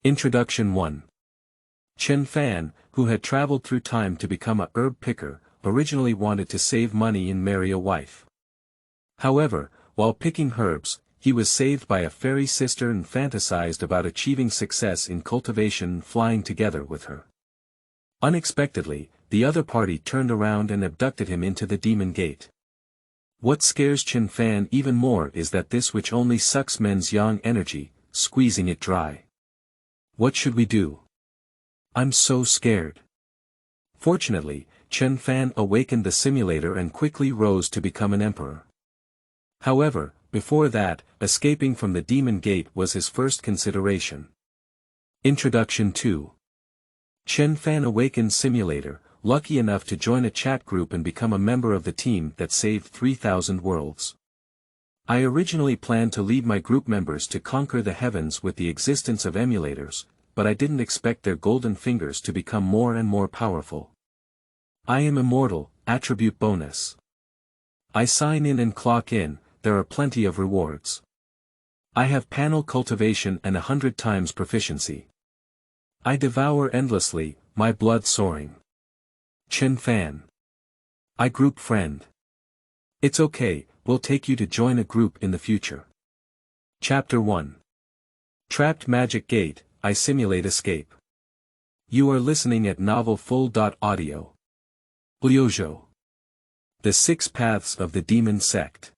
Introduction 1. Chen Fan, who had traveled through time to become a herb picker, originally wanted to save money and marry a wife. However, while picking herbs, he was saved by a fairy sister and fantasized about achieving success in cultivation and flying together with her. Unexpectedly, the other party turned around and abducted him into the demon gate. What scares Chen Fan even more is that this witch only sucks men's yang energy, squeezing it dry. What should we do? I'm so scared. Fortunately, Chen Fan awakened the simulator and quickly rose to become an emperor. However, before that, escaping from the demon gate was his first consideration. Introduction 2. Chen Fan awakened simulator, lucky enough to join a chat group and become a member of the team that saved 3,000 worlds. I originally planned to lead my group members to conquer the heavens with the existence of emulators, but I didn't expect their golden fingers to become more and more powerful. I am immortal, attribute bonus. I sign in and clock in, there are plenty of rewards. I have panel cultivation and 100 times proficiency. I devour endlessly, my blood soaring. Chen Fan. I group friend. It's okay, we'll take you to join a group in the future. Chapter 1. Trapped Magic Gate, I Simulate Escape. You are listening at novelfull.audio. Bliojo. The Six Paths of the Demon Sect.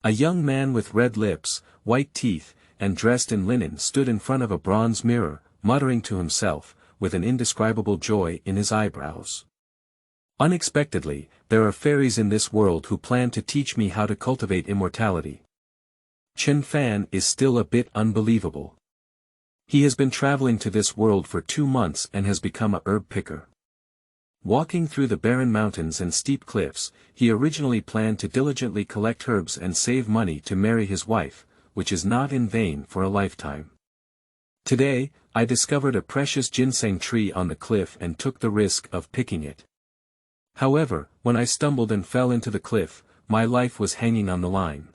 A young man with red lips, white teeth, and dressed in linen stood in front of a bronze mirror, muttering to himself, with an indescribable joy in his eyebrows. Unexpectedly, there are fairies in this world who plan to teach me how to cultivate immortality. Chen Fan is still a bit unbelievable. He has been traveling to this world for 2 months and has become a herb picker. Walking through the barren mountains and steep cliffs, he originally planned to diligently collect herbs and save money to marry his wife, which is not in vain for a lifetime. Today, I discovered a precious ginseng tree on the cliff and took the risk of picking it. However, when I stumbled and fell into the cliff, my life was hanging on the line.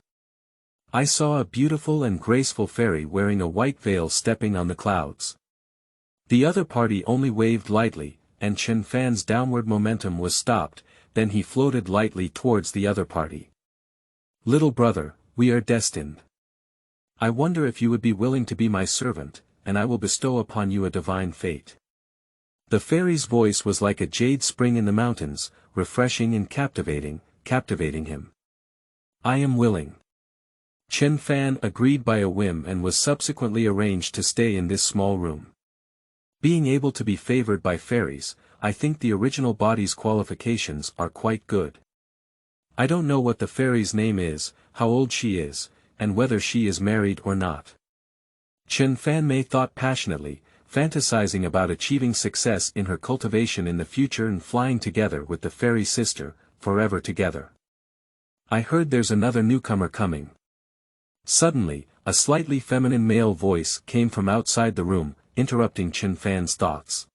I saw a beautiful and graceful fairy wearing a white veil stepping on the clouds. The other party only waved lightly, and Chen Fan's downward momentum was stopped, then he floated lightly towards the other party. Little brother, we are destined. I wonder if you would be willing to be my servant, and I will bestow upon you a divine fate. The fairy's voice was like a jade spring in the mountains, refreshing and captivating him. I am willing. Chen Fan agreed by a whim and was subsequently arranged to stay in this small room. Being able to be favored by fairies, I think the original body's qualifications are quite good. I don't know what the fairy's name is, how old she is, and whether she is married or not. Chen Fan thought passionately, fantasizing about achieving success in her cultivation in the future and flying together with the fairy sister, forever together. I heard there's another newcomer coming. Suddenly, a slightly feminine male voice came from outside the room, interrupting Chen Fan's thoughts.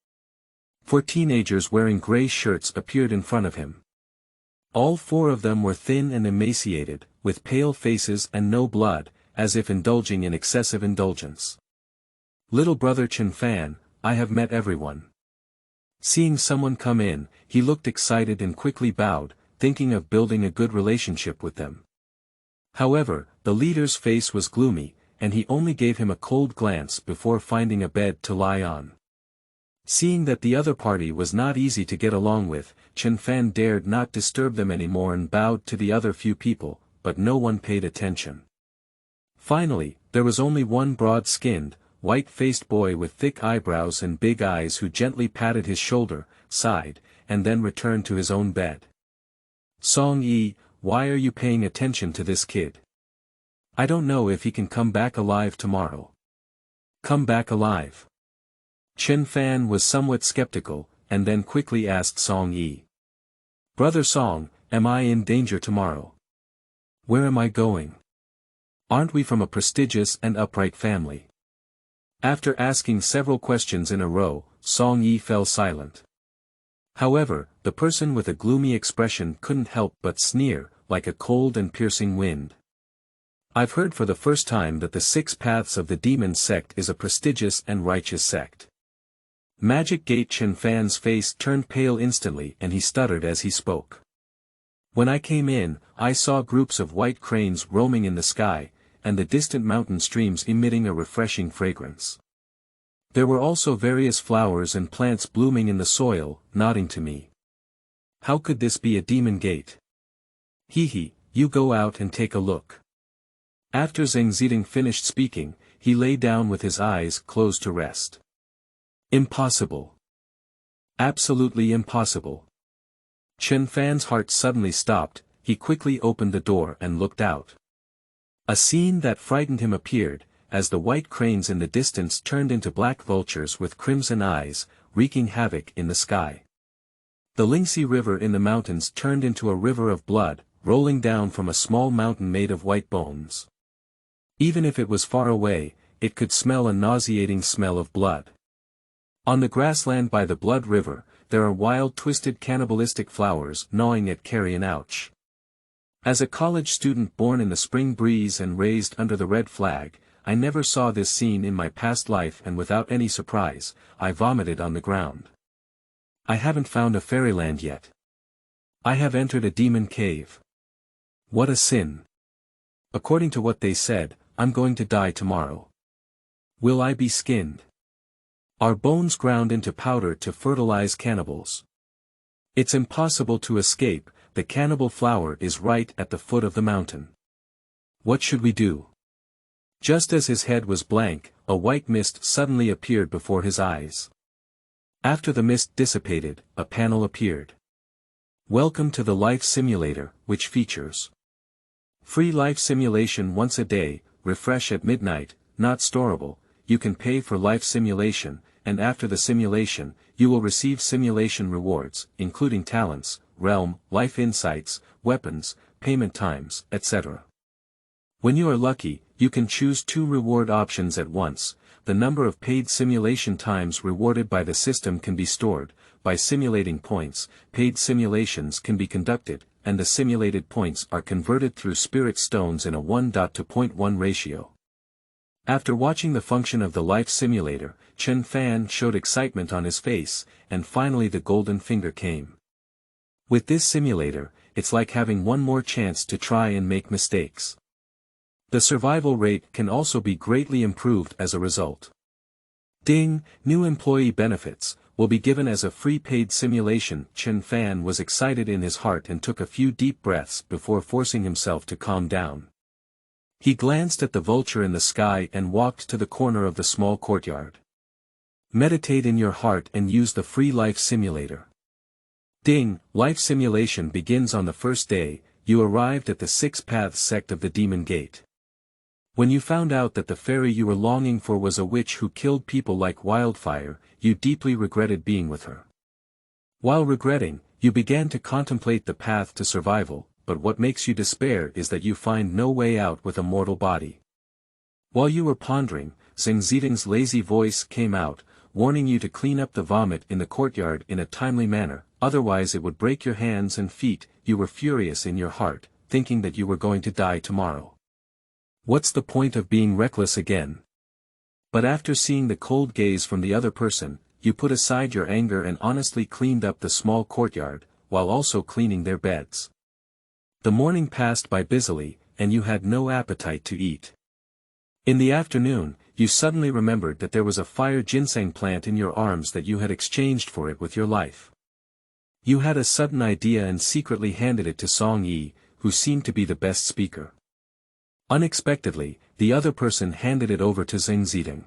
4 teenagers wearing gray shirts appeared in front of him. All 4 of them were thin and emaciated, with pale faces and no blood, as if indulging in excessive indulgence. Little brother Chen Fan, I have met everyone. Seeing someone come in, he looked excited and quickly bowed, thinking of building a good relationship with them. However, the leader's face was gloomy, and he only gave him a cold glance before finding a bed to lie on. Seeing that the other party was not easy to get along with, Chen Fan dared not disturb them anymore and bowed to the other few people, but no one paid attention. Finally, there was only one broad-skinned, white-faced boy with thick eyebrows and big eyes who gently patted his shoulder, sighed, and then returned to his own bed. Song Yi, why are you paying attention to this kid? I don't know if he can come back alive tomorrow. Come back alive. Chen Fan was somewhat skeptical, and then quickly asked Song Yi. Brother Song, am I in danger tomorrow? Where am I going? Aren't we from a prestigious and upright family? After asking several questions in a row, Song Yi fell silent. However, the person with a gloomy expression couldn't help but sneer, like a cold and piercing wind. I've heard for the first time that the 6 Paths of the Demon sect is a prestigious and righteous sect. Magic Gate Chen Fan's face turned pale instantly and he stuttered as he spoke. When I came in, I saw groups of white cranes roaming in the sky, and the distant mountain streams emitting a refreshing fragrance. There were also various flowers and plants blooming in the soil, nodding to me. How could this be a demon gate? Hehe, you go out and take a look. After Zheng Zidong finished speaking, he lay down with his eyes closed to rest. Impossible. Absolutely impossible. Chen Fan's heart suddenly stopped, he quickly opened the door and looked out. A scene that frightened him appeared, as the white cranes in the distance turned into black vultures with crimson eyes, wreaking havoc in the sky. The Lingxi River in the mountains turned into a river of blood, rolling down from a small mountain made of white bones. Even if it was far away, it could smell a nauseating smell of blood. On the grassland by the Blood River, there are wild twisted cannibalistic flowers gnawing at carrion ouch. As a college student born in the spring breeze and raised under the red flag, I never saw this scene in my past life, and without any surprise, I vomited on the ground. I haven't found a fairyland yet. I have entered a demon cave. What a sin. According to what they said, I'm going to die tomorrow. Will I be skinned? Are bones ground into powder to fertilize cannibals? It's impossible to escape, the cannibal flower is right at the foot of the mountain. What should we do? Just as his head was blank, a white mist suddenly appeared before his eyes. After the mist dissipated, a panel appeared. Welcome to the Life Simulator, which features free life simulation once a day, refresh at midnight, not storable, you can pay for life simulation, and after the simulation, you will receive simulation rewards, including talents, realm, life insights, weapons, payment times, etc. When you are lucky, you can choose 2 reward options at once. The number of paid simulation times rewarded by the system can be stored. By simulating points, paid simulations can be conducted, and the simulated points are converted through spirit stones in a 1:0.1 ratio. After watching the function of the life simulator, Chen Fan showed excitement on his face, and finally the golden finger came. With this simulator, it's like having one more chance to try and make mistakes. The survival rate can also be greatly improved as a result. Ding, new employee benefits, will be given as a free paid simulation. Chen Fan was excited in his heart and took a few deep breaths before forcing himself to calm down. He glanced at the vulture in the sky and walked to the corner of the small courtyard. Meditate in your heart and use the free life simulator. Ding, life simulation begins on the first day. You arrived at the 6 Paths sect of the Demon Gate. When you found out that the fairy you were longing for was a witch who killed people like wildfire, you deeply regretted being with her. While regretting, you began to contemplate the path to survival, but what makes you despair is that you find no way out with a mortal body. While you were pondering, Zheng Zidong's lazy voice came out, warning you to clean up the vomit in the courtyard in a timely manner, otherwise it would break your hands and feet. You were furious in your heart, thinking that you were going to die tomorrow. What's the point of being reckless again? But after seeing the cold gaze from the other person, you put aside your anger and honestly cleaned up the small courtyard, while also cleaning their beds. The morning passed by busily, and you had no appetite to eat. In the afternoon, you suddenly remembered that there was a fire ginseng plant in your arms that you had exchanged for it with your life. You had a sudden idea and secretly handed it to Song Yi, who seemed to be the best speaker. Unexpectedly, the other person handed it over to Zheng Zidong.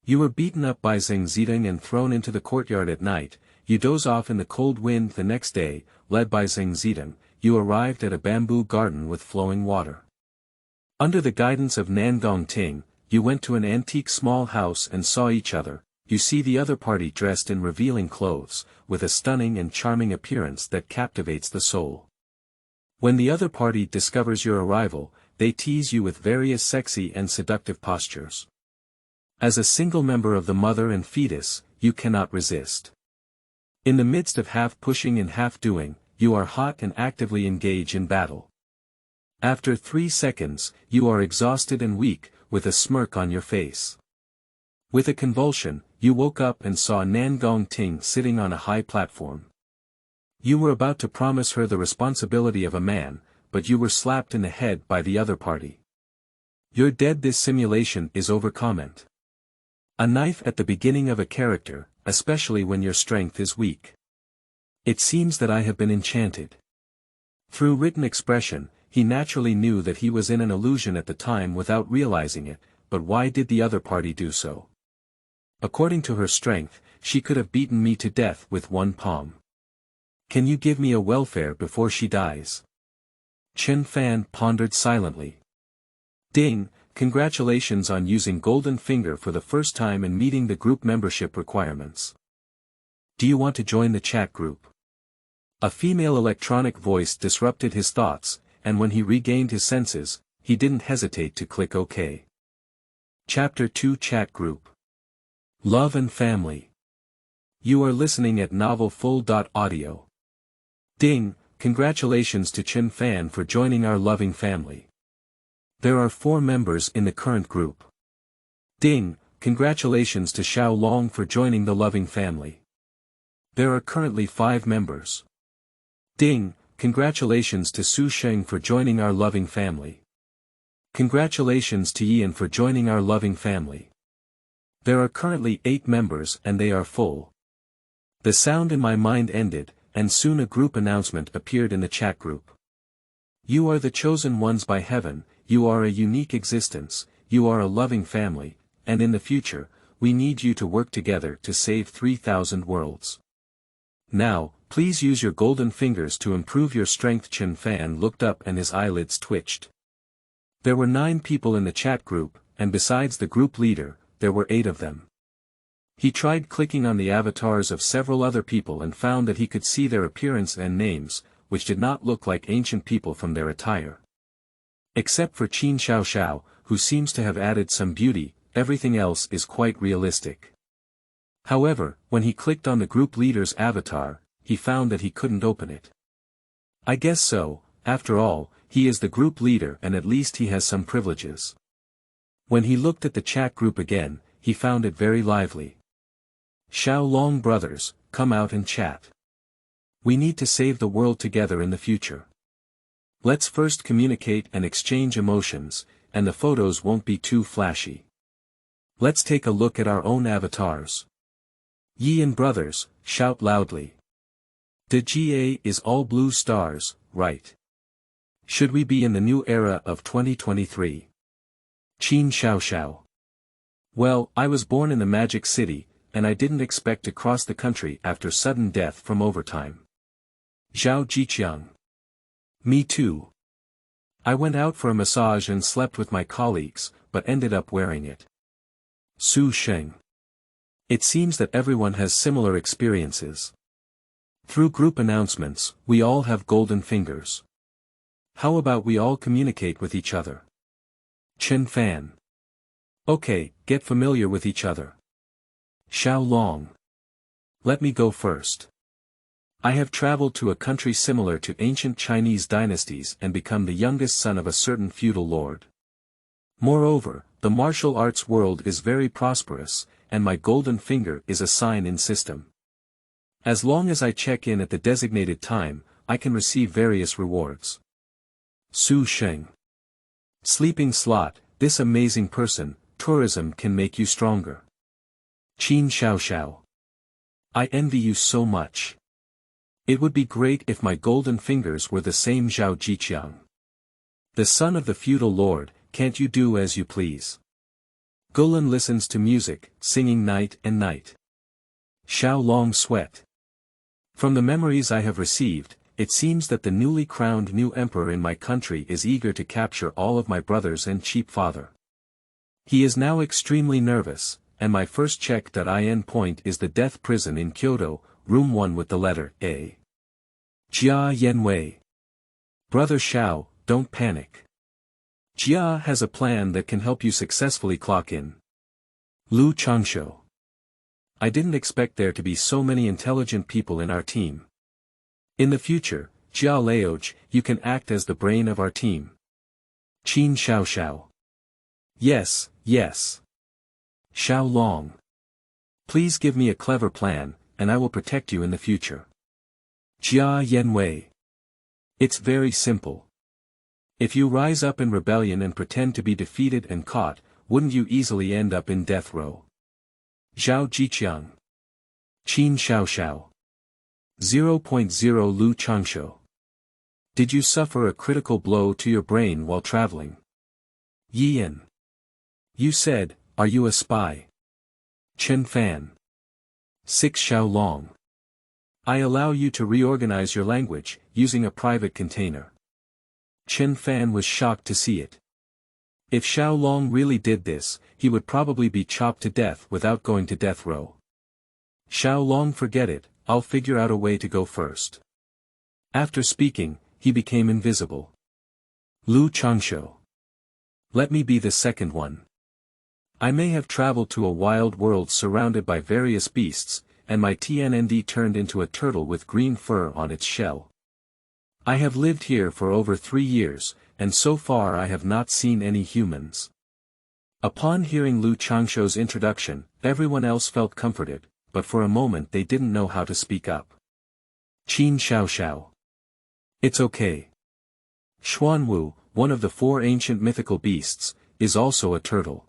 You were beaten up by Zheng Zidong and thrown into the courtyard at night. You doze off in the cold wind. The next day, led by Zheng Zidong, you arrived at a bamboo garden with flowing water. Under the guidance of Nangong Ting, you went to an antique small house and saw each other. You see the other party dressed in revealing clothes, with a stunning and charming appearance that captivates the soul. When the other party discovers your arrival, they tease you with various sexy and seductive postures. As a single member of the mother and fetus, you cannot resist. In the midst of half pushing and half doing, you are hot and actively engage in battle. After 3 seconds, you are exhausted and weak, with a smirk on your face. With a convulsion, you woke up and saw Nan Gong Ting sitting on a high platform. You were about to promise her the responsibility of a man, but you were slapped in the head by the other party. You're dead. This simulation is over. Comment. A knife at the beginning of a character, especially when your strength is weak. It seems that I have been enchanted. Through written expression, he naturally knew that he was in an illusion at the time without realizing it, but why did the other party do so? According to her strength, she could have beaten me to death with one palm. Can you give me a welfare before she dies? Chen Fan pondered silently. Ding, congratulations on using Golden Finger for the first time and meeting the group membership requirements. Do you want to join the chat group? A female electronic voice disrupted his thoughts, and when he regained his senses, he didn't hesitate to click OK. Chapter 2 Chat Group. Love and Family. You are listening at novelfull.audio. Ding, congratulations to Chen Fan for joining our loving family. There are 4 members in the current group. Ding, congratulations to Xiao Long for joining the loving family. There are currently 5 members. Ding, congratulations to Su Sheng for joining our loving family. Congratulations to Ian for joining our loving family. There are currently 8 members and they are full. The sound in my mind ended, and soon a group announcement appeared in the chat group. You are the chosen ones by heaven, you are a unique existence, you are a loving family, and in the future, we need you to work together to save 3,000 worlds. Now, please use your golden fingers to improve your strength. Chen Fan looked up and his eyelids twitched. There were 9 people in the chat group, and besides the group leader, there were 8 of them. He tried clicking on the avatars of several other people and found that he could see their appearance and names, which did not look like ancient people from their attire. Except for Qin Xiao, who seems to have added some beauty, everything else is quite realistic. However, when he clicked on the group leader's avatar, he found that he couldn't open it. I guess so, after all, he is the group leader and at least he has some privileges. When he looked at the chat group again, he found it very lively. Xiao Long brothers, come out and chat. We need to save the world together in the future. Let's first communicate and exchange emotions, and the photos won't be too flashy. Let's take a look at our own avatars. Yi and brothers, shout loudly. The GA is all blue stars, right? Should we be in the new era of 2023? Qin Xiao. Well, I was born in the Magic City, and I didn't expect to cross the country after sudden death from overtime. Zhao Jiqiang. Me too. I went out for a massage and slept with my colleagues, but ended up wearing it. Su Sheng. It seems that everyone has similar experiences. Through group announcements, we all have golden fingers. How about we all communicate with each other? Chen Fan. Okay, get familiar with each other. Xiao Long. Let me go first. I have traveled to a country similar to ancient Chinese dynasties and become the youngest son of a certain feudal lord. Moreover, the martial arts world is very prosperous, and my golden finger is a sign-in system. As long as I check in at the designated time, I can receive various rewards. Su Sheng. Sleeping slot, this amazing person, tourism can make you stronger. Qin Xiao. I envy you so much. It would be great if my golden fingers were the same. Zhao Jiqiang. The son of the feudal lord, can't you do as you please? Gulan listens to music, singing night and night. Xiao Long sweat. From the memories I have received, it seems that the newly crowned new emperor in my country is eager to capture all of my brothers and cheap father. He is now extremely nervous, and my first check.in point is the death prison in Kyoto, room 1 with the letter A. Jia Yanwei. Brother Xiao, don't panic. Jia has a plan that can help you successfully clock in. Lu Changshu. I didn't expect there to be so many intelligent people in our team. In the future, Jia Leoj, you can act as the brain of our team. Qin Xiao Xiao. Yes, yes. Xiao Long. Please give me a clever plan, and I will protect you in the future. Jia Yanwei. It's very simple. If you rise up in rebellion and pretend to be defeated and caught, wouldn't you easily end up in death row? Zhao Jiqiang. Qin Xiao Xiao. 0.0 Lu Changshu. Did you suffer a critical blow to your brain while traveling? Yian. You said, are you a spy? Chen Fan. 6 Xiao Long. I allow you to reorganize your language, using a private container. Chen Fan was shocked to see it. If Xiao Long really did this, he would probably be chopped to death without going to death row. Xiao Long, forget it, I'll figure out a way to go first. After speaking, he became invisible. Lu Changshu. Let me be the second one. I may have traveled to a wild world surrounded by various beasts, and my TNND turned into a turtle with green fur on its shell. I have lived here for over 3 years, and so far I have not seen any humans. Upon hearing Lu Changshu's introduction, everyone else felt comforted, but for a moment they didn't know how to speak up. Qin Xiao Xiao. It's okay. Xuanwu, one of the 4 ancient mythical beasts, is also a turtle.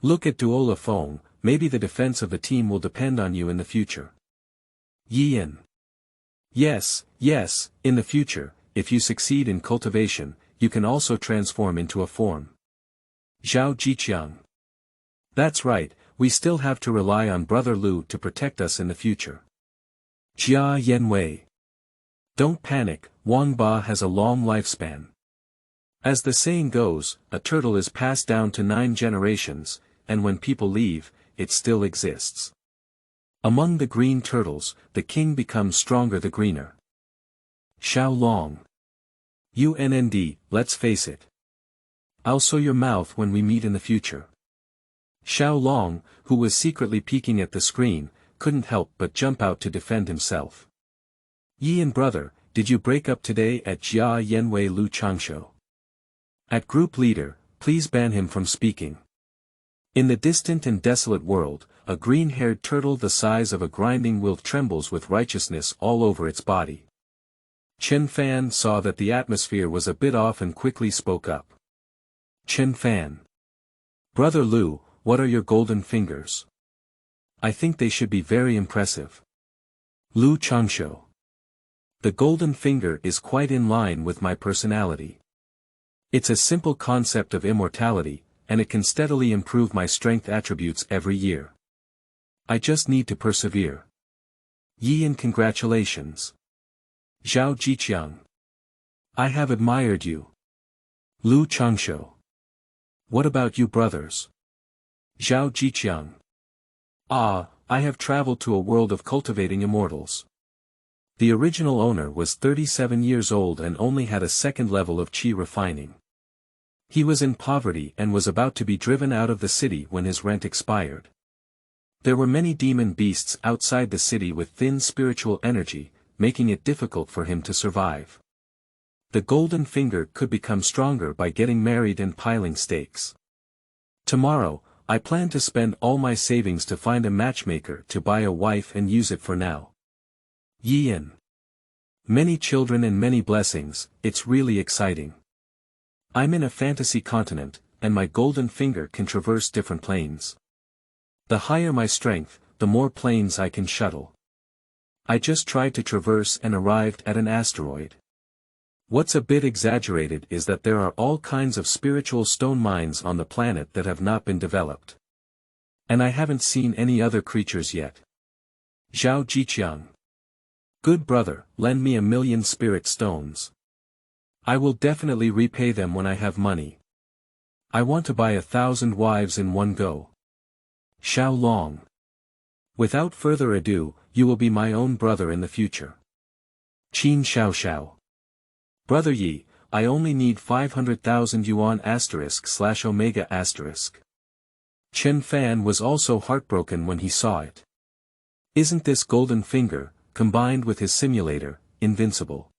Look at Duola Feng, maybe the defense of the team will depend on you in the future. Yian. Yes, yes, in the future, if you succeed in cultivation, you can also transform into a form. Zhao Jiqiang. That's right, we still have to rely on Brother Lu to protect us in the future. Jia Yanwei. Don't panic, Wang Ba has a long lifespan. As the saying goes, a turtle is passed down to 9 generations, and when people leave, it still exists. Among the green turtles, the king becomes stronger the greener. Xiao Long. UNND, let's face it. I'll sew your mouth when we meet in the future. Xiao Long, who was secretly peeking at the screen, couldn't help but jump out to defend himself. Yian brother, did you break up today at Jia Yanwei Lu Changshu? At group leader, please ban him from speaking. In the distant and desolate world, a green-haired turtle the size of a grinding wheel trembles with righteousness all over its body. Chen Fan saw that the atmosphere was a bit off and quickly spoke up. Chen Fan. Brother Lu, what are your golden fingers? I think they should be very impressive. Lu Changshu. The golden finger is quite in line with my personality. It's a simple concept of immortality, and it can steadily improve my strength attributes every year. I just need to persevere. Yian, congratulations. Zhao Jiqiang. I have admired you. Lu Changshu. What about you brothers? Zhao Jiqiang. Ah, I have traveled to a world of cultivating immortals. The original owner was 37 years old and only had a 2nd level of qi refining. He was in poverty and was about to be driven out of the city when his rent expired. There were many demon beasts outside the city with thin spiritual energy, making it difficult for him to survive. The golden finger could become stronger by getting married and piling stakes. Tomorrow, I plan to spend all my savings to find a matchmaker to buy a wife and use it for now. Yian. Many children and many blessings, it's really exciting. I'm in a fantasy continent, and my golden finger can traverse different planes. The higher my strength, the more planes I can shuttle. I just tried to traverse and arrived at an asteroid. What's a bit exaggerated is that there are all kinds of spiritual stone mines on the planet that have not been developed. And I haven't seen any other creatures yet. Zhao Jiqiang. Good brother, lend me 1,000,000 spirit stones. I will definitely repay them when I have money. I want to buy 1,000 wives in one go. Xiao Long. Without further ado, you will be my own brother in the future. Qin Xiao Xiao. Brother Yi, I only need 500,000 yuan */omega*. Chen Fan was also heartbroken when he saw it. Isn't this golden finger, combined with his simulator, invincible?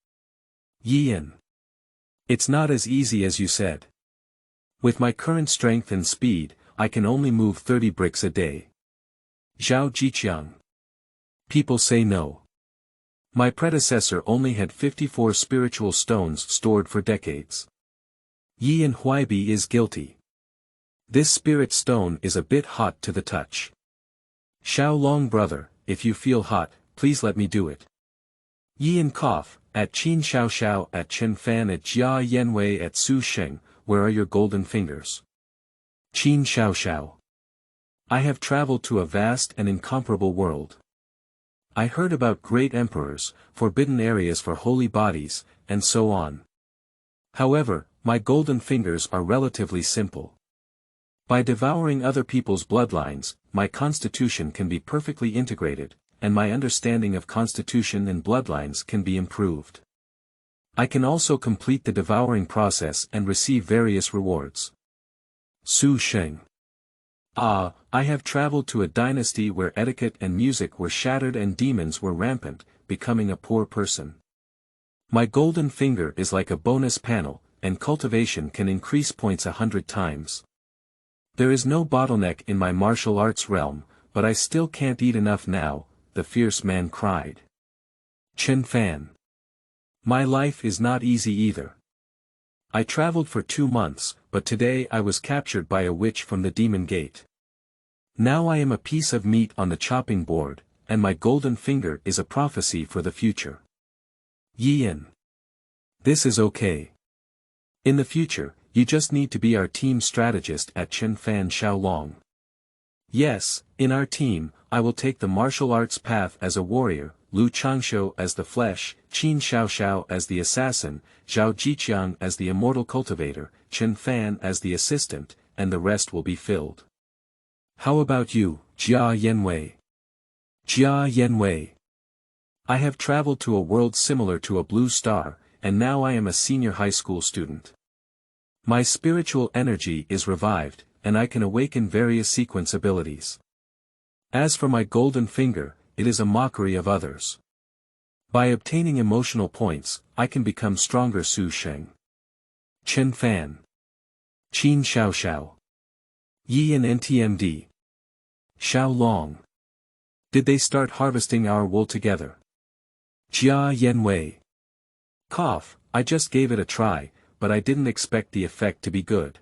Yian. It's not as easy as you said. With my current strength and speed, I can only move 30 bricks a day. Zhao Jiqiang. People say no. My predecessor only had 54 spiritual stones stored for decades. Yi and Huaibi is guilty. This spirit stone is a bit hot to the touch. Xiao Long brother, if you feel hot, please let me do it. Yi and cough, at Qin Xiao Xiao at Chen Fan at Jia Yanwei at Su Sheng, where are your golden fingers? Qin Xiao Xiao. I have traveled to a vast and incomparable world. I heard about great emperors, forbidden areas for holy bodies, and so on. However, my golden fingers are relatively simple. By devouring other people's bloodlines, my constitution can be perfectly integrated, and my understanding of constitution and bloodlines can be improved. I can also complete the devouring process and receive various rewards. Su Sheng. Ah, I have traveled to a dynasty where etiquette and music were shattered and demons were rampant, becoming a poor person. My golden finger is like a bonus panel, and cultivation can increase points 100 times. There is no bottleneck in my martial arts realm, but I still can't eat enough now, the fierce man cried. Chen Fan. My life is not easy either. I traveled for 2 months, but today I was captured by a witch from the demon gate. Now I am a piece of meat on the chopping board, and my golden finger is a prophecy for the future. Yin. This is okay. In the future, you just need to be our team strategist at Chen Fan Xiaolong. Yes, in our team, I will take the martial arts path as a warrior, Lu Changshou as the flesh, Qin Xiaoxiao as the assassin, Zhao Jiqiang as the immortal cultivator, Chen Fan as the assistant, and the rest will be filled. How about you, Jia Yanwei? Jia Yanwei. I have traveled to a world similar to a blue star, and now I am a senior high school student. My spiritual energy is revived, and I can awaken various sequence abilities. As for my golden finger, it is a mockery of others. By obtaining emotional points, I can become stronger. Su Sheng. Chen Fan. Qin Xiao Xiao. Yi and NTMD. Xiao Long. Did they start harvesting our wool together? Jia Yanwei. Cough, I just gave it a try, but I didn't expect the effect to be good.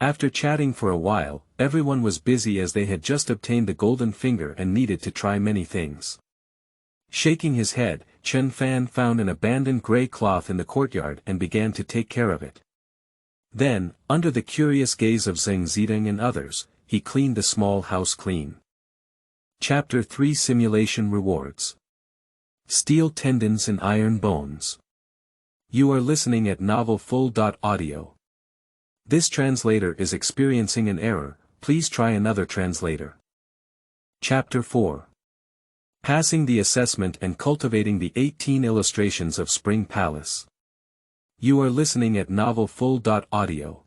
After chatting for a while, everyone was busy as they had just obtained the golden finger and needed to try many things. Shaking his head, Chen Fan found an abandoned grey cloth in the courtyard and began to take care of it. Then, under the curious gaze of Zheng Zidong and others, he cleaned the small house clean. Chapter 3 Simulation Rewards. Steel Tendons and Iron Bones. You are listening at novelfull.audio. This translator is experiencing an error, please try another translator. Chapter 4. Passing the assessment and cultivating the 18 illustrations of Spring Palace. You are listening at novelfull.audio.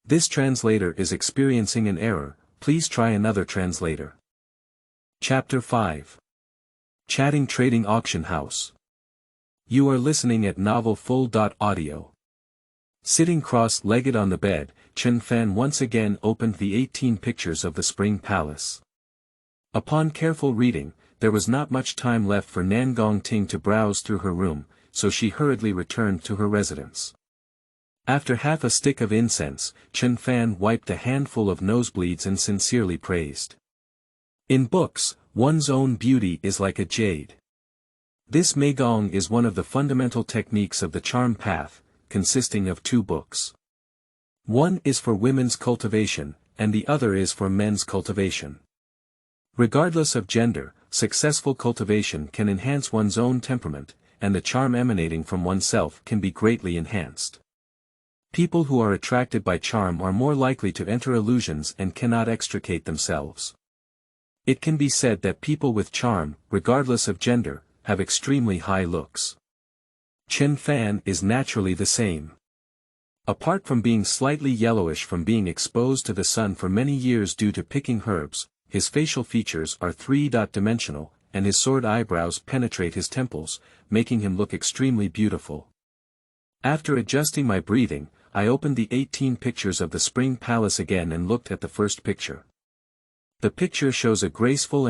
This translator is experiencing an error, please try another translator. Chapter 5. Chatting Trading Auction House. You are listening at novelfull.audio. Sitting cross-legged on the bed, Chen Fan once again opened the 18 pictures of the Spring Palace. Upon careful reading, there was not much time left for Nangong Ting to browse through her room, so she hurriedly returned to her residence. After half a stick of incense, Chen Fan wiped a handful of nosebleeds and sincerely praised. In books, one's own beauty is like a jade. This Meigong is one of the fundamental techniques of the charm path, consisting of 2 books. One is for women's cultivation, and the other is for men's cultivation. Regardless of gender, successful cultivation can enhance one's own temperament, and the charm emanating from oneself can be greatly enhanced. People who are attracted by charm are more likely to enter illusions and cannot extricate themselves. It can be said that people with charm, regardless of gender, have extremely high looks. Chen Fan is naturally the same. Apart from being slightly yellowish from being exposed to the sun for many years due to picking herbs, his facial features are 3-dimensional, and his sword eyebrows penetrate his temples, making him look extremely beautiful. After adjusting my breathing, I opened the 18 pictures of the Spring Palace again and looked at the first picture. The picture shows a graceful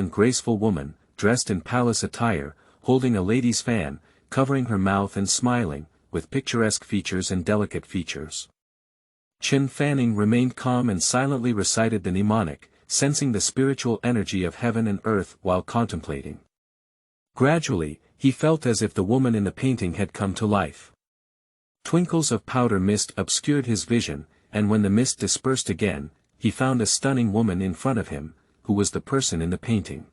woman, dressed in palace attire, holding a lady's fan, covering her mouth and smiling, with picturesque features and delicate features. Chen Fan remained calm and silently recited the mnemonic, sensing the spiritual energy of heaven and earth while contemplating. Gradually, he felt as if the woman in the painting had come to life. Twinkles of powder mist obscured his vision, and when the mist dispersed again, he found a stunning woman in front of him, who was the person in the painting.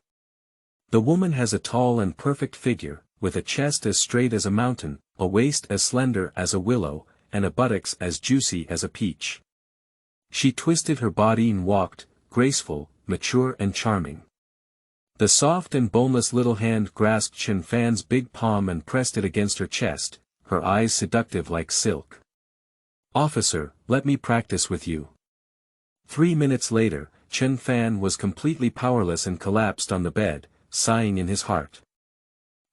The woman has a tall and perfect figure, with a chest as straight as a mountain, a waist as slender as a willow, and a buttocks as juicy as a peach. She twisted her body and walked, graceful, mature and charming. The soft and boneless little hand grasped Chen Fan's big palm and pressed it against her chest, her eyes seductive like silk. "Officer, let me practice with you." 3 minutes later, Chen Fan was completely powerless and collapsed on the bed, sighing in his heart.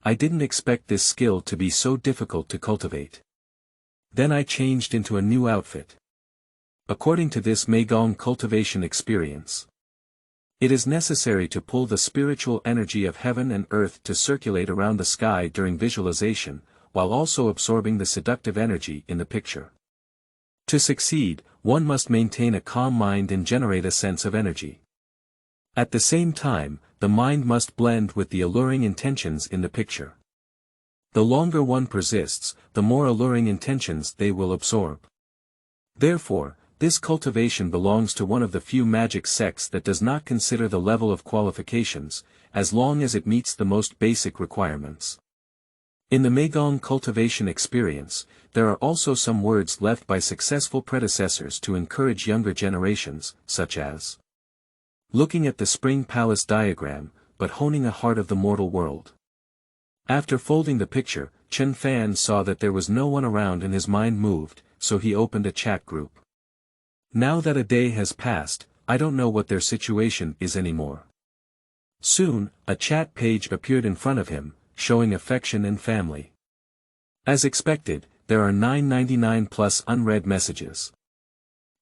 "I didn't expect this skill to be so difficult to cultivate. Then I changed into a new outfit." According to this Meigong cultivation experience, it is necessary to pull the spiritual energy of heaven and earth to circulate around the sky during visualization, while also absorbing the seductive energy in the picture. To succeed, one must maintain a calm mind and generate a sense of energy. At the same time, the mind must blend with the alluring intentions in the picture. The longer one persists, the more alluring intentions they will absorb. Therefore, this cultivation belongs to one of the few magic sects that does not consider the level of qualifications, as long as it meets the most basic requirements. In the Meigong cultivation experience, there are also some words left by successful predecessors to encourage younger generations, such as looking at the Spring Palace diagram, but honing the heart of the mortal world. After folding the picture, Chen Fan saw that there was no one around and his mind moved, so he opened a chat group. Now that a day has passed, I don't know what their situation is anymore. Soon, a chat page appeared in front of him, showing affection and family. As expected, there are 999 plus unread messages.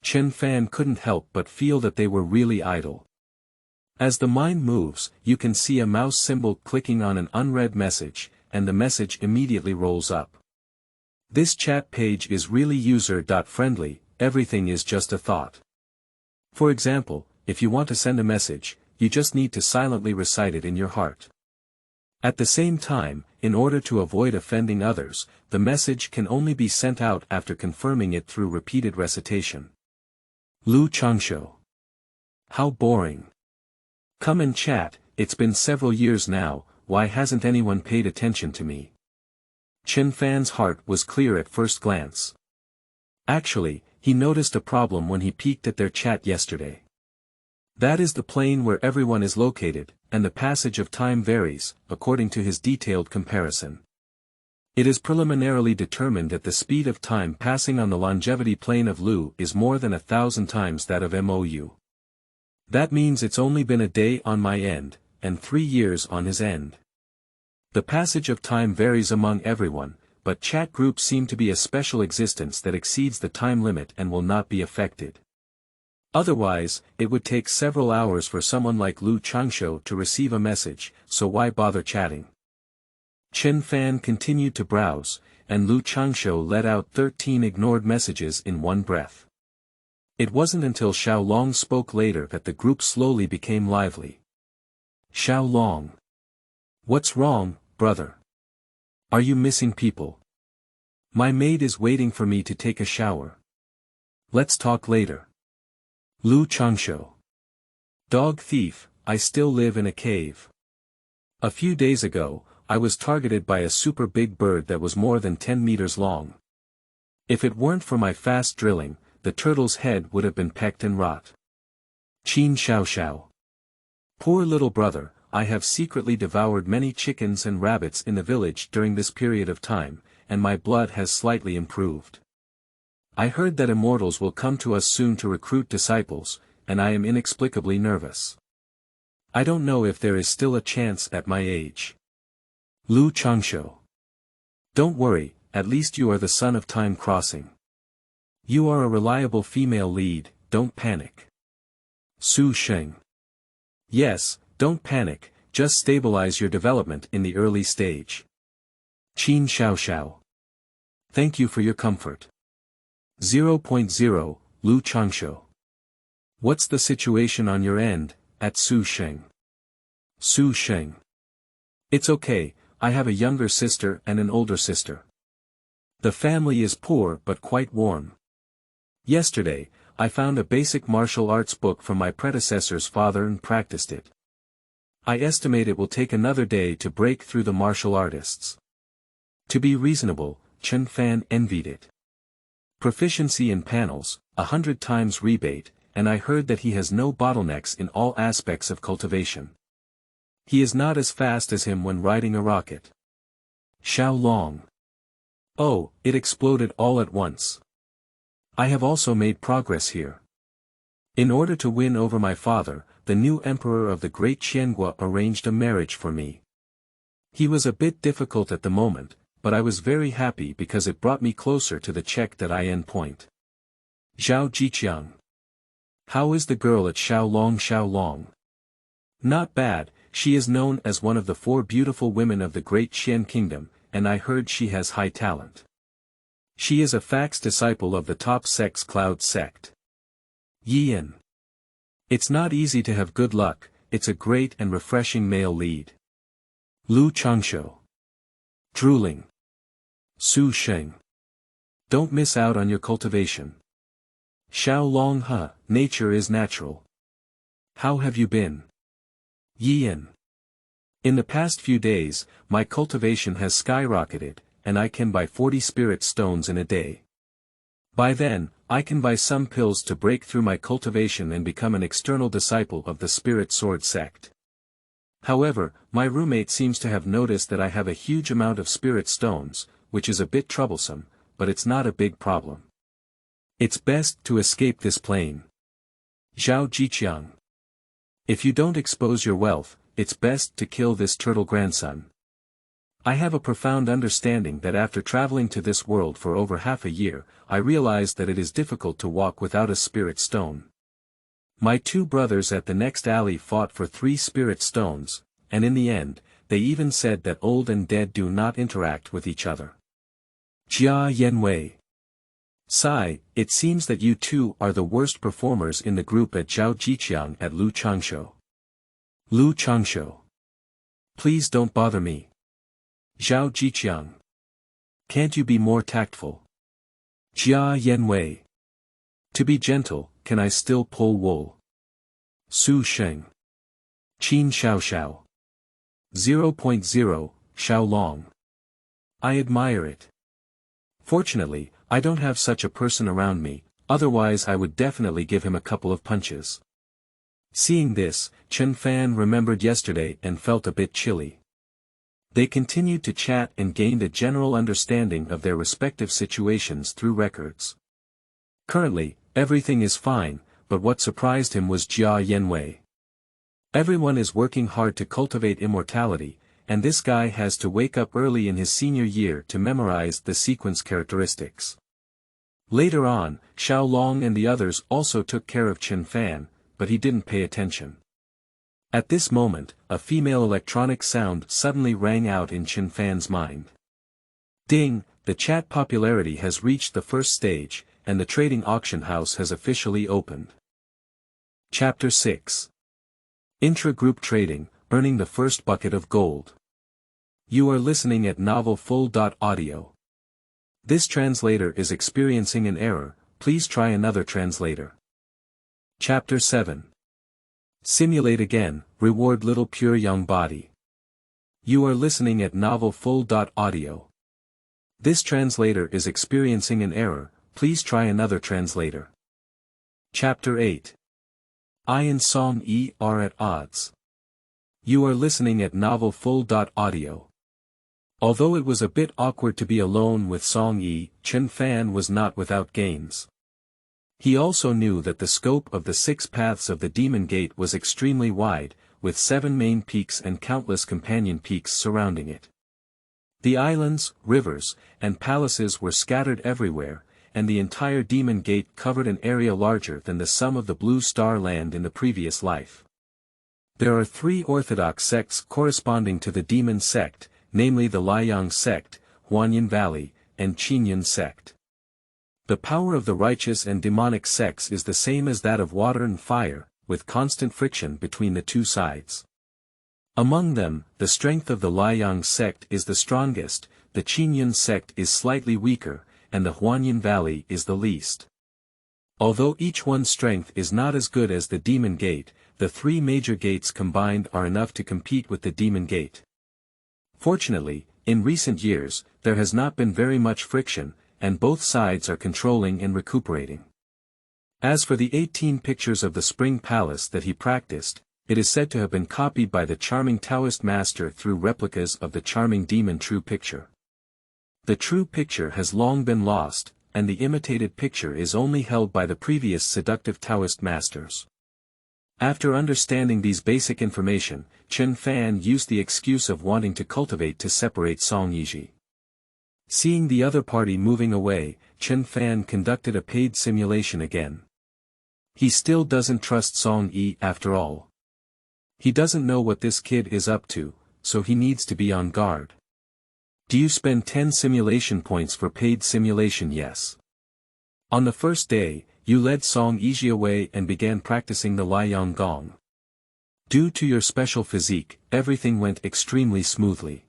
Chen Fan couldn't help but feel that they were really idle. As the mind moves, you can see a mouse symbol clicking on an unread message, and the message immediately rolls up. This chat page is really user-friendly, everything is just a thought. For example, if you want to send a message, you just need to silently recite it in your heart. At the same time, in order to avoid offending others, the message can only be sent out after confirming it through repeated recitation. Lu Changsho. How boring. Come and chat, it's been several years now, why hasn't anyone paid attention to me? Chen Fan's heart was clear at first glance. Actually, he noticed a problem when he peeked at their chat yesterday. That is the plane where everyone is located, and the passage of time varies, according to his detailed comparison. It is preliminarily determined that the speed of time passing on the longevity plane of Lu is more than 1,000 times that of MOU. That means it's only been a day on my end, and 3 years on his end. The passage of time varies among everyone, but chat groups seem to be a special existence that exceeds the time limit and will not be affected. Otherwise, it would take several hours for someone like Lu Changsho to receive a message, so why bother chatting? Chen Fan continued to browse, and Lu Changsho let out 13 ignored messages in one breath. It wasn't until Xiao Long spoke later that the group slowly became lively. Xiao Long. What's wrong, brother? Are you missing people? My maid is waiting for me to take a shower. Let's talk later. Lu Changsho. Dog thief, I still live in a cave. A few days ago, I was targeted by a super big bird that was more than 10 meters long. If it weren't for my fast drilling, the turtle's head would have been pecked and rot. Qin Xiao Xiao. Poor little brother, I have secretly devoured many chickens and rabbits in the village during this period of time, and my blood has slightly improved. I heard that immortals will come to us soon to recruit disciples, and I am inexplicably nervous. I don't know if there is still a chance at my age. Lu Changsho. Don't worry, at least you are the son of time crossing. You are a reliable female lead, don't panic. Su Sheng. Yes, don't panic, just stabilize your development in the early stage. Qin Xiao. Thank you for your comfort. 0.0, Lu Changshu. What's the situation on your end, at Su Sheng? Su Sheng. It's okay, I have a younger sister and an older sister. The family is poor but quite warm. Yesterday, I found a basic martial arts book from my predecessor's father and practiced it. I estimate it will take another day to break through the martial artists. To be reasonable, Chen Fan envied it. Proficiency in panels, 100 times rebate, and I heard that he has no bottlenecks in all aspects of cultivation. He is not as fast as him when riding a rocket. Xiao Long. Oh, it exploded all at once. I have also made progress here. In order to win over my father, the new emperor of the Great Qiangua arranged a marriage for me. He was a bit difficult at the moment, but I was very happy because it brought me closer to the check that I point. Zhao Jiqiang. How is the girl at Xiao Long? Not bad, she is known as one of the 4 beautiful women of the Great Qian Kingdom, and I heard she has high talent. She is a fax disciple of the top sex Cloud sect. Yian. It's not easy to have good luck, it's a great and refreshing male lead. Lu Changshu. Drooling. Su Sheng. Don't miss out on your cultivation. Xiao Long. Nature is natural. How have you been? Yian. In the past few days, my cultivation has skyrocketed, and I can buy 40 spirit stones in a day. By then, I can buy some pills to break through my cultivation and become an external disciple of the Spirit Sword sect. However, my roommate seems to have noticed that I have a huge amount of spirit stones, which is a bit troublesome, but it's not a big problem. It's best to escape this plane. Zhao Jiqiang. If you don't expose your wealth, it's best to kill this turtle grandson. I have a profound understanding that after traveling to this world for over half a year, I realized that it is difficult to walk without a spirit stone. My 2 brothers at the next alley fought for 3 spirit stones, and in the end, they even said that old and dead do not interact with each other. Jia Yanwei. Sai, it seems that you 2 are the worst performers in the group at Zhao Jiqiang at Lu Changshu. Lu Changshu. Please don't bother me. Zhao Jiqiang. Can't you be more tactful? Jia Yanwei. To be gentle, can I still pull wool? Su Sheng. Qin Xiao. 0.0, Xiao Long. I admire it. Fortunately, I don't have such a person around me, otherwise I would definitely give him a couple of punches. Seeing this, Chen Fan remembered yesterday and felt a bit chilly. They continued to chat and gained a general understanding of their respective situations through records. Currently, everything is fine, but what surprised him was Jia Yanwei. Everyone is working hard to cultivate immortality, and this guy has to wake up early in his senior year to memorize the sequence characteristics. Later on, Xiao Long and the others also took care of Chen Fan, but he didn't pay attention. At this moment, a female electronic sound suddenly rang out in Chen Fan's mind. Ding, the chat popularity has reached the first stage, and the trading auction house has officially opened. Chapter 6. Intra-group trading, earning the first bucket of gold. You are listening at novelfull.audio. This translator is experiencing an error, please try another translator. Chapter 7. Simulate again, reward little pure young body. You are listening at novelfull.audio. This translator is experiencing an error, please try another translator. Chapter 8. I and Song E are at odds. You are listening at novelfull.audio. Although it was a bit awkward to be alone with Song Yi, Chen Fan was not without gains. He also knew that the scope of the 6 paths of the Demon Gate was extremely wide, with 7 main peaks and countless companion peaks surrounding it. The islands, rivers, and palaces were scattered everywhere, and the entire demon gate covered an area larger than the sum of the blue star land in the previous life. There are 3 orthodox sects corresponding to the demon sect, namely the Liang sect, Huanyin Valley, and Qinyin sect. The power of the righteous and demonic sects is the same as that of water and fire, with constant friction between the two sides. Among them, the strength of the Liang sect is the strongest, the Qinyin sect is slightly weaker, and the Huanyin Valley is the least. Although each one's strength is not as good as the demon gate, the 3 major gates combined are enough to compete with the demon gate. Fortunately, in recent years, there has not been very much friction, and both sides are controlling and recuperating. As for the 18 pictures of the Spring Palace that he practiced, it is said to have been copied by the charming Taoist master through replicas of the charming demon true picture. The true picture has long been lost, and the imitated picture is only held by the previous seductive Taoist masters. After understanding these basic information, Chen Fan used the excuse of wanting to cultivate to separate Song Yiji. Seeing the other party moving away, Chen Fan conducted a paid simulation again. He still doesn't trust Song Yi after all. He doesn't know what this kid is up to, so he needs to be on guard. Do you spend 10 simulation points for paid simulation? Yes. On the first day, you led Song Yiji away and began practicing the Liang Gong. Due to your special physique, everything went extremely smoothly.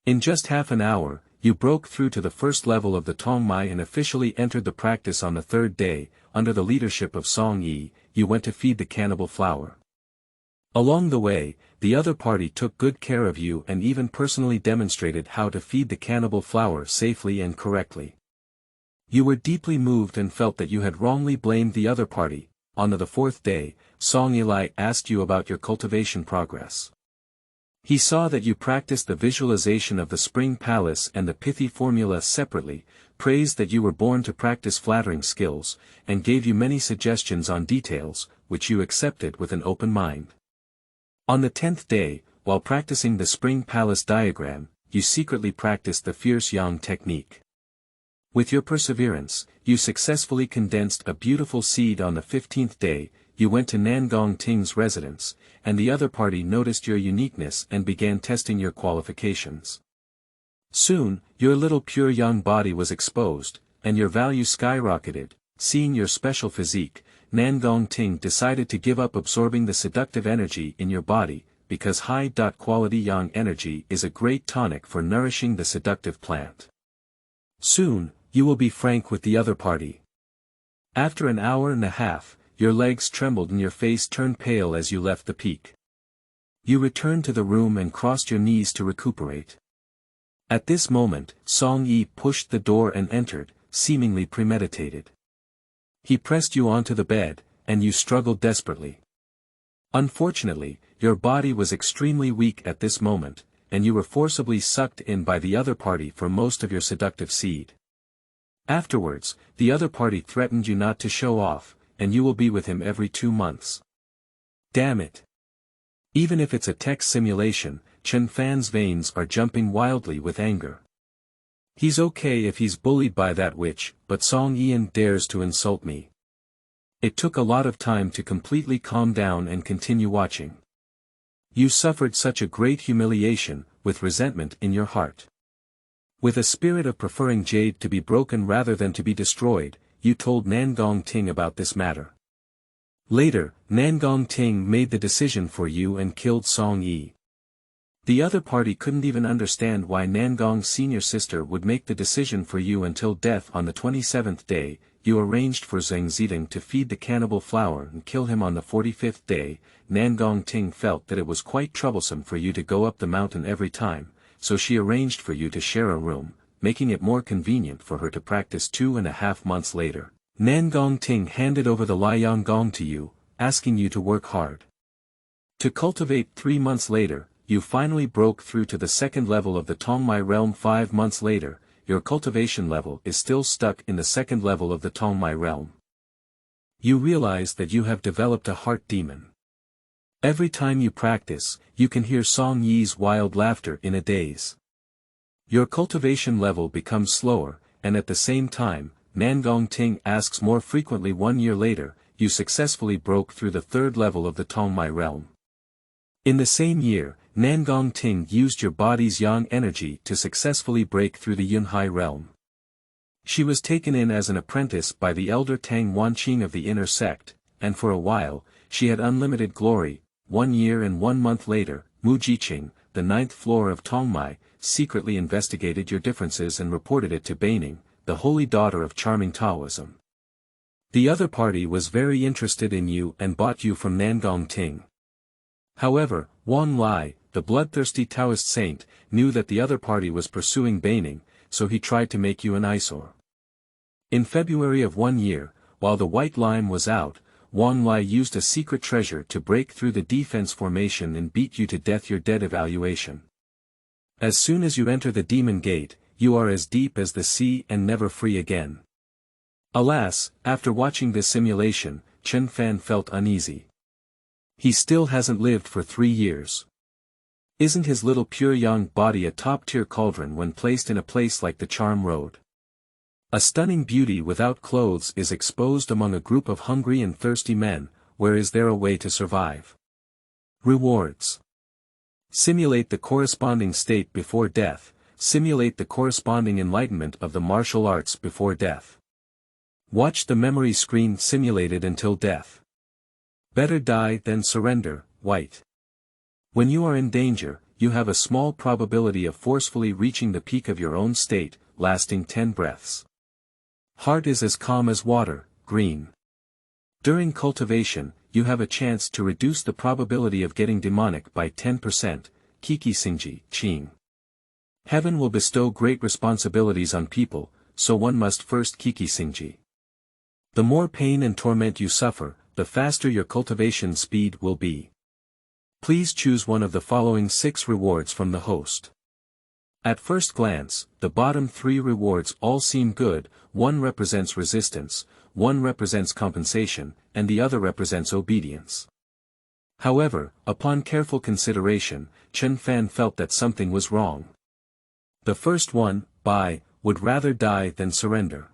In just half an hour, you broke through to the first level of the Tongmai and officially entered the practice on the third day. Under the leadership of Song Yi, you went to feed the cannibal flower. Along the way, the other party took good care of you and even personally demonstrated how to feed the cannibal flower safely and correctly. You were deeply moved and felt that you had wrongly blamed the other party. On the 4th day, Song Yilai asked you about your cultivation progress. He saw that you practiced the visualization of the Spring Palace and the pithy formula separately, praised that you were born to practice flattering skills, and gave you many suggestions on details, which you accepted with an open mind. On the 10th day, while practicing the Spring Palace diagram, you secretly practiced the fierce yang technique. With your perseverance, you successfully condensed a beautiful seed. On the 15th day, you went to Nangong Ting's residence, and the other party noticed your uniqueness and began testing your qualifications. Soon, your little pure young body was exposed, and your value skyrocketed. Seeing your special physique, Nangong Ting decided to give up absorbing the seductive energy in your body, because high-quality yang energy is a great tonic for nourishing the seductive plant. Soon, you will be frank with the other party. After an hour and a half, your legs trembled and your face turned pale as you left the peak. You returned to the room and crossed your knees to recuperate. At this moment, Song Yi pushed the door and entered, seemingly premeditated. He pressed you onto the bed, and you struggled desperately. Unfortunately, your body was extremely weak at this moment, and you were forcibly sucked in by the other party for most of your seductive seed. Afterwards, the other party threatened you not to show off, and you will be with him every 2 months. Damn it. Even if it's a text simulation, Chen Fan's veins are jumping wildly with anger. He's okay if he's bullied by that witch, but Song Yian dares to insult me. It took a lot of time to completely calm down and continue watching. You suffered such a great humiliation, with resentment in your heart. With a spirit of preferring jade to be broken rather than to be destroyed, you told Nangong Ting about this matter. Later, Nangong Ting made the decision for you and killed Song Yi. The other party couldn't even understand why Nangong's senior sister would make the decision for you until death. On the 27th day, you arranged for Zheng Zidong to feed the cannibal flower and kill him. On the 45th day, Nangong Ting felt that it was quite troublesome for you to go up the mountain every time, so she arranged for you to share a room, making it more convenient for her to practice 2.5 months later. Nangong Ting handed over the Liang Gong to you, asking you to work hard. To cultivate 3 months later, you finally broke through to the second level of the Tongmai realm. 5 months later, your cultivation level is still stuck in the second level of the Tongmai realm. You realize that you have developed a heart demon. Every time you practice, you can hear Song Yi's wild laughter in a daze. Your cultivation level becomes slower, and at the same time, Nangong Ting asks more frequently. 1 year later, you successfully broke through the 3rd level of the Tongmai realm. In the same year, Nangong Ting used your body's yang energy to successfully break through the Yunhai realm. She was taken in as an apprentice by the elder Tang Wanqing of the inner sect, and for a while, she had unlimited glory. 1 year and 1 month later, Mu Jiqing, the 9th floor of Tongmai, secretly investigated your differences and reported it to Beining, the holy daughter of charming Taoism. The other party was very interested in you and bought you from Nangong Ting. However, Wang Lai, the bloodthirsty Taoist saint, knew that the other party was pursuing Beining, so he tried to make you an eyesore. In February of 1 year, while the white line was out, Wang Lai used a secret treasure to break through the defense formation and beat you to death. Your dead evaluation. As soon as you enter the demon gate, you are as deep as the sea and never free again. Alas, after watching this simulation, Chen Fan felt uneasy. He still hasn't lived for 3 years. Isn't his little pure young body a top-tier cauldron when placed in a place like the Charm Road? A stunning beauty without clothes is exposed among a group of hungry and thirsty men. Where is there a way to survive? Rewards. Simulate the corresponding state before death. Simulate the corresponding enlightenment of the martial arts before death. Watch the memory screen simulated until death. Better die than surrender, White. When you are in danger, you have a small probability of forcefully reaching the peak of your own state, lasting 10 breaths. Heart is as calm as water, Green. During cultivation, you have a chance to reduce the probability of getting demonic by 10%, Kiki Xingji, Qing. Heaven will bestow great responsibilities on people, so one must first Kiki Xingji. The more pain and torment you suffer, the faster your cultivation speed will be. Please choose one of the following 6 rewards from the host. At first glance, the bottom 3 rewards all seem good. 1 represents resistance, 1 represents compensation, and the other represents obedience. However, upon careful consideration, Chen Fan felt that something was wrong. The first one, Bai, would rather die than surrender.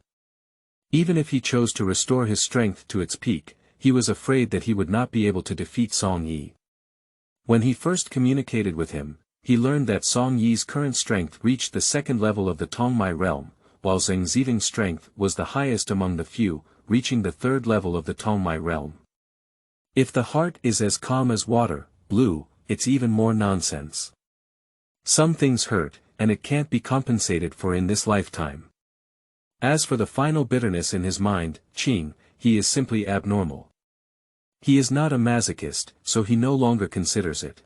Even if he chose to restore his strength to its peak, he was afraid that he would not be able to defeat Song Yi. When he first communicated with him, he learned that Song Yi's current strength reached the 2nd level of the Tongmai realm, while Zheng Ziving's strength was the highest among the few, reaching the 3rd level of the Tongmai realm. If the heart is as calm as water, Blue, it's even more nonsense. Some things hurt, and it can't be compensated for in this lifetime. As for the final bitterness in his mind, Qing, he is simply abnormal. He is not a masochist, so he no longer considers it.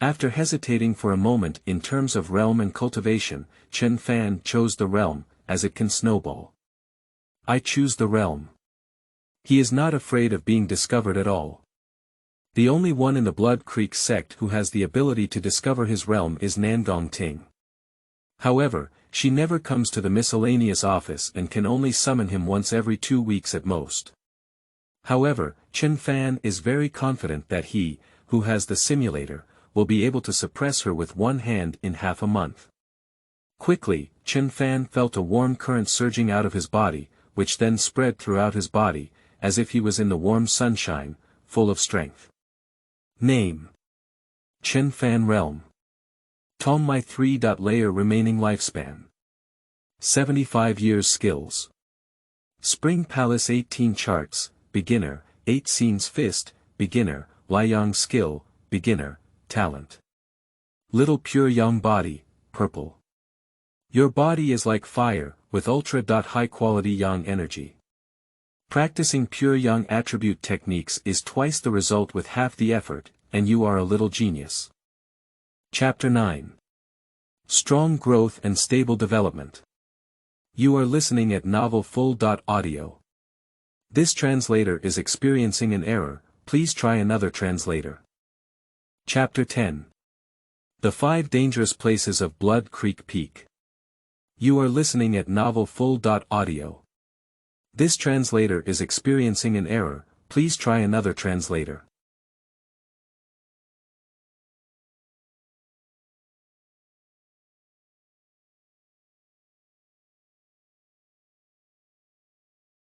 After hesitating for a moment in terms of realm and cultivation, Chen Fan chose the realm, as it can snowball. I choose the realm. He is not afraid of being discovered at all. The only one in the Blood Creek sect who has the ability to discover his realm is Nangong Ting. However, she never comes to the miscellaneous office and can only summon him once every 2 weeks at most. However, Chen Fan is very confident that he, who has the simulator, will be able to suppress her with one hand in half a month. Quickly, Chen Fan felt a warm current surging out of his body, which then spread throughout his body, as if he was in the warm sunshine, full of strength. Name: Chen Fan Realm. Tongmai 3. Layer remaining lifespan: 75 years. Skills: Spring Palace 18 charts, beginner, 8 scenes fist, beginner, Liang skill, beginner, talent. Little pure young body, purple. Your body is like fire, with ultra-high quality yang energy. Practicing pure yang attribute techniques is twice the result with half the effort, and you are a little genius. Chapter 9. Strong growth and stable development. You are listening at Novel Full.audio. This translator is experiencing an error, please try another translator. Chapter 10. The 5 dangerous places of Blood Creek Peak. You are listening at Novel Full.audio. This translator is experiencing an error, please try another translator.